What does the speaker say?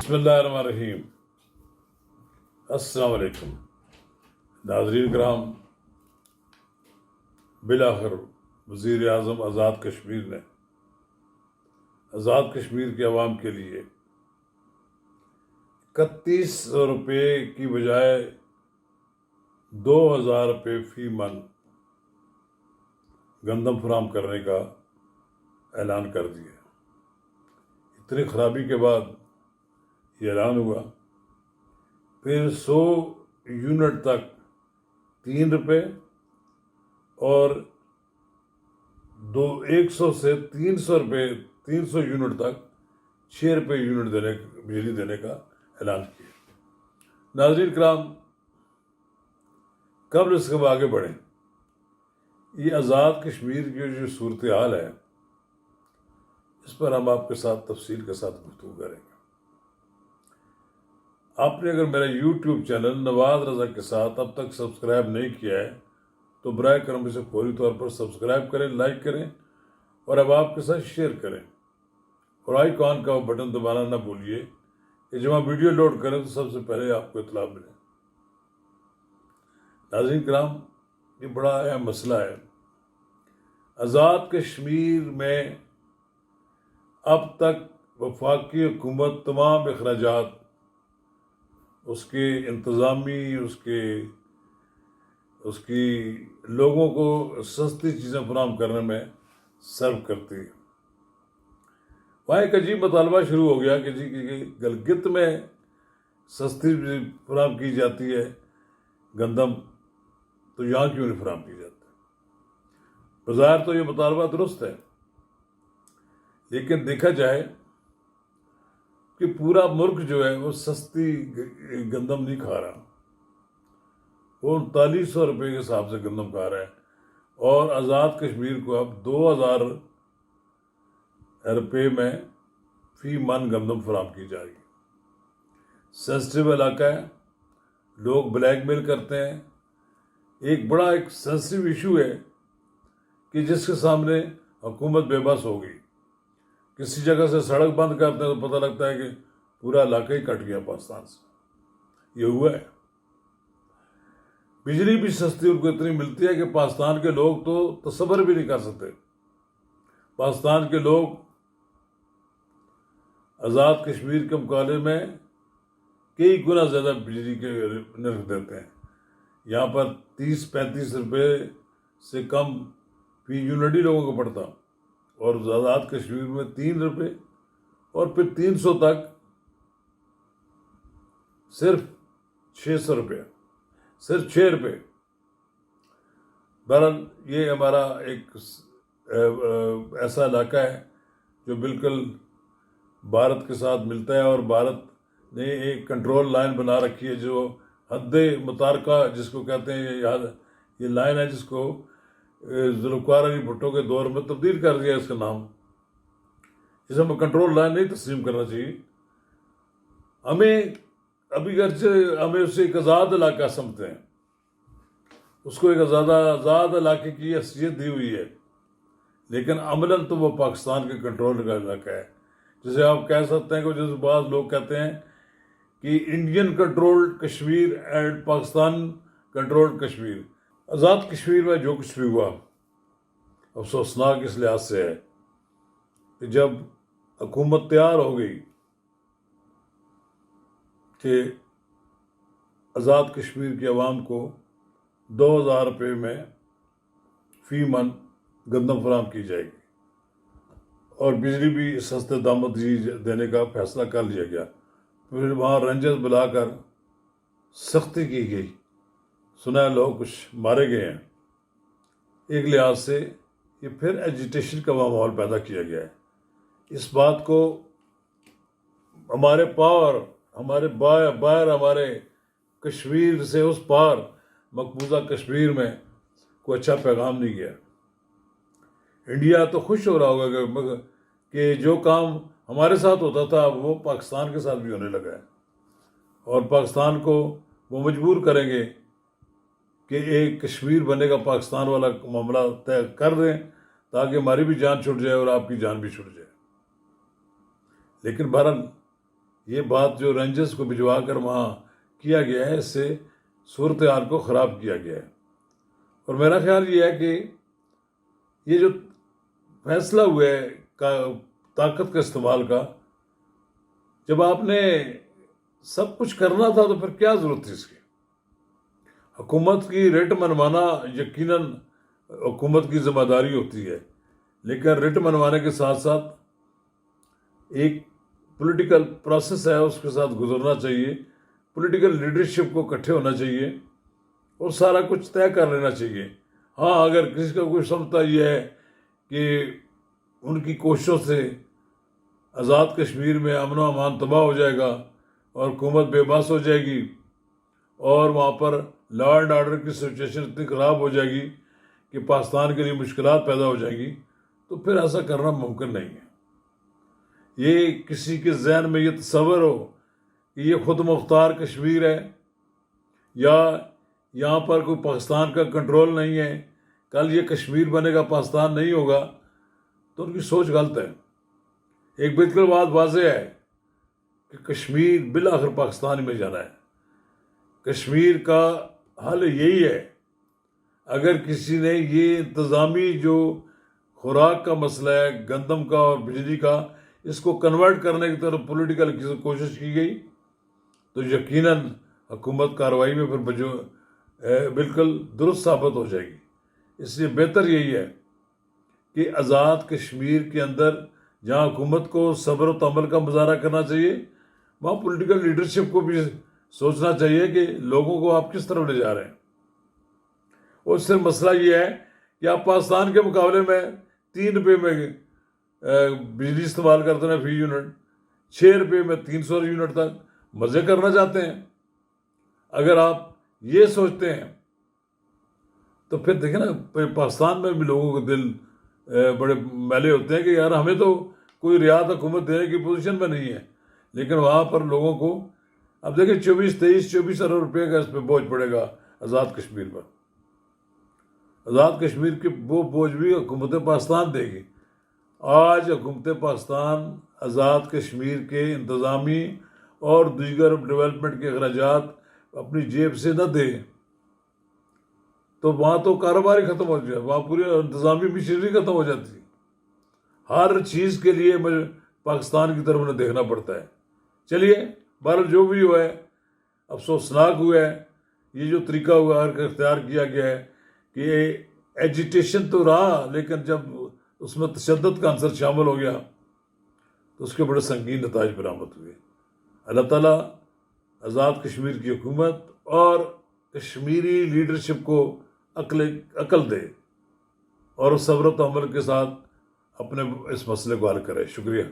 बिस्मिल्लाहिर्रहमानिर्रहीम। अस्सलाम वालेकुम नाज़रीन कराम। बिलाखिर वज़ीर आज़म आज़ाद कश्मीर ने आज़ाद कश्मीर के अवाम के लिए 3100 रुपये की बजाय 2000 रुपये फी मन गंदम फराहम करने का ऐलान कर दिया। इतनी खराबी के बाद ये ऐलान हुआ। फिर 100 यूनिट तक 3 रुपये और 100 से 300 रुपये 300 यूनिट तक 6 रुपये यूनिट बिजली देने का ऐलान किया। नाज़रीन कराम, कब इसके आगे बढ़ें, ये आज़ाद कश्मीर की जो सूरत हाल है इस पर हम आपके साथ तफसील के साथ गुफ्तगू करेंगे। आपने अगर मेरा यूट्यूब चैनल नवाज रज़ा के साथ अब तक सब्सक्राइब नहीं किया है तो बराए करम इसे फौरी तौर पर सब्सक्राइब करें, लाइक करें और अब आपके साथ शेयर करें और आइकॉन का बटन दबाना ना भूलिए कि जब आप वीडियो लोड करें तो सबसे पहले आपको इत्तला मिले। नाज़रीन कराम, ये बड़ा अहम मसला है। आज़ाद कश्मीर में अब तक वफाकी हुकूमत तमाम अखराजात उसके इंतज़ामी उसकी लोगों को सस्ती चीज़ें फराहम करने में सर्व करती है। वहाँ एक अजीब मुतालबा शुरू हो गया कि जी कि गिलगित में सस्ती फराहम की जाती है गंदम, तो यहाँ क्यों नहीं फराहम की जाती। बज़ाहिर तो ये मुतालबा दुरुस्त है, लेकिन देखा जाए कि पूरा मुल्क जो है वो सस्ती गंदम नहीं खा रहा। वो 3900 रुपये के हिसाब से गंदम खा रहा है और आज़ाद कश्मीर को अब 2000 रुपये में फी मन गंदम फराहम की जा रही है। सेंसिटिव इलाका है, लोग ब्लैकमेल करते हैं। एक सेंसिटिव इशू है कि जिसके सामने हुकूमत बेबस हो गई। किसी जगह से सड़क बंद करते हैं तो पता लगता है कि पूरा इलाका ही कट गया पाकिस्तान से। ये हुआ है। बिजली भी सस्ती उनको इतनी मिलती है कि पाकिस्तान के लोग तो तसव्वुर भी नहीं कर सकते। पाकिस्तान के लोग आज़ाद कश्मीर के मुकाबले में कई गुना ज़्यादा बिजली के नर्ख देते हैं। यहाँ पर 30-35 रुपये से कम फी यूनिट ही लोगों को पड़ता और आज़ाद कश्मीर में 3 रुपये और फिर 300 तक सिर्फ 600 रुपये, सिर्फ 6 रुपये। बहरहाल ये हमारा एक ऐसा इलाका है जो बिल्कुल भारत के साथ मिलता है और भारत ने एक कंट्रोल लाइन बना रखी है जो हद मुतारका जिसको कहते हैं। ये लाइन है जिसको जुल्फ़िकार अली भुट्टो के दौर में तब्दील कर दिया इसका नाम। इसे हमें कंट्रोल लाइन नहीं तस्लीम करना चाहिए। हमें हमें उसे एक आज़ाद इलाका समझते हैं, उसको एक आज़ाद इलाके की हैसियत दी हुई है, लेकिन अमलन तो वो पाकिस्तान के कंट्रोल का इलाका है। जैसे आप कह सकते हैं कि जैसे बाद लोग कहते हैं कि Indian controlled Kashmir and Pakistan controlled Kashmir. Azad Kashmir में जो कुछ भी हुआ अफसोसनाक इस लिहाज से है कि जब हुकूमत तैयार हो गई कि आज़ाद कश्मीर के अवाम को 2000 रुपये में फी मन गंदम फराहम की जाएगी और बिजली भी सस्ते दामों देने का फैसला कर लिया गया। फिर वहाँ रेंजर्स बुलाकर सख्ती की गई। सुना है लोग कुछ मारे गए हैं। एक लिहाज से ये फिर एजिटेशन का माहौल पैदा किया गया है। इस बात को हमारे पार हमारे बाहर हमारे कश्मीर से उस पार मकबूजा कश्मीर में कोई अच्छा पैगाम नहीं गया। इंडिया तो खुश हो रहा होगा कि जो काम हमारे साथ होता था वो पाकिस्तान के साथ भी होने लगा है और पाकिस्तान को वो मजबूर करेंगे कि एक कश्मीर बनने का पाकिस्तान वाला मामला तय कर दें ताकि हमारी भी जान छूट जाए और आपकी जान भी छूट जाए। लेकिन बहरहाल یہ بات جو رینجرز کو بھجوا کر وہاں کیا گیا ہے، اس سے صورتحال کو خراب کیا گیا ہے۔ اور میرا خیال یہ ہے کہ یہ جو فیصلہ ہوا ہے طاقت کا استعمال کا، جب آپ نے سب کچھ کرنا تھا تو پھر کیا ضرورت تھی اس کی؟ حکومت کی ریٹ منوانا یقیناً حکومت کی ذمہ داری ہوتی ہے، لیکن ریٹ منوانے کے ساتھ ساتھ ایک پولیٹیکل پروسیس ہے، اس کے ساتھ گزرنا چاہیے، پولیٹیکل لیڈرشپ کو اکٹھے ہونا چاہیے اور سارا کچھ طے کر لینا چاہیے۔ ہاں، اگر کسی کا کوئی سمجھتا یہ ہے کہ ان کی کوششوں سے آزاد کشمیر میں امن و امان تباہ ہو جائے گا اور حکومت بے بس ہو جائے گی اور وہاں پر لا اینڈ آرڈر کی سچویشن اتنی خراب ہو جائے گی کہ پاکستان کے لیے مشکلات پیدا ہو جائیں گی، تو پھر ایسا کرنا ممکن نہیں ہے۔ یہ کسی کے ذہن میں یہ تصور ہو کہ یہ خود مختار کشمیر ہے یا یہاں پر کوئی پاکستان کا کنٹرول نہیں ہے، کل یہ کشمیر بنے گا پاکستان نہیں ہوگا، تو ان کی سوچ غلط ہے۔ ایک بالکل بات واضح ہے کہ کشمیر بالآخر پاکستان میں جانا ہے۔ کشمیر کا حل یہی ہے، اگر کسی نے یہ انتظامی جو خوراک کا مسئلہ ہے، گندم کا اور بجلی کا، اس کو کنورٹ کرنے کی طرف پولیٹیکل کوشش کی گئی تو یقیناً حکومت کارروائی میں پھر بالکل درست ثابت ہو جائے گی۔ اس لیے بہتر یہی ہے کہ آزاد کشمیر کے اندر جہاں حکومت کو صبر و تحمل کا مظاہرہ کرنا چاہیے، وہاں پولیٹیکل لیڈرشپ کو بھی سوچنا چاہیے کہ لوگوں کو آپ کس طرف لے جا رہے ہیں۔ اور صرف مسئلہ یہ ہے کہ آپ پاکستان کے مقابلے میں 3 روپے میں بجلی استعمال کرتے ہیں فی یونٹ، 6 روپے میں 300 یونٹ تک مزے کرنا چاہتے ہیں۔ اگر آپ یہ سوچتے ہیں تو پھر دیکھیں نا، پاکستان میں بھی لوگوں کے دل بڑے میلے ہوتے ہیں کہ یار ہمیں تو کوئی رعایت حکومت دینے کی پوزیشن میں نہیں ہے، لیکن وہاں پر لوگوں کو اب دیکھیں 24 ارب روپے کا اس پہ بوجھ پڑے گا آزاد کشمیر پر۔ آزاد کشمیر کے وہ بوجھ بھی حکومت پاکستان دے گی۔ آج حکومت پاکستان آزاد کشمیر کے انتظامی اور دیگر ڈیولپمنٹ کے اخراجات اپنی جیب سے نہ دے تو وہاں تو کاروبار ہی ختم ہو جائے، وہاں پوری انتظامی مشینری ختم ہو جاتی۔ ہر چیز کے لیے مجھے پاکستان کی طرف انہیں دیکھنا پڑتا ہے۔ چلیے، بہرحال جو بھی ہوا ہے افسوسناک ہوا ہے، یہ جو طریقہ ہوا ہے اختیار کیا گیا ہے کہ ایجیٹیشن تو رہا، لیکن جب اس میں تشدد کا عنصر شامل ہو گیا تو اس کے بڑے سنگین نتائج برآمد ہوئے۔ اللہ تعالیٰ آزاد کشمیر کی حکومت اور کشمیری لیڈرشپ کو عقل دے اور صبر و تحمل کے ساتھ اپنے اس مسئلے کو حل کرے۔ شکریہ۔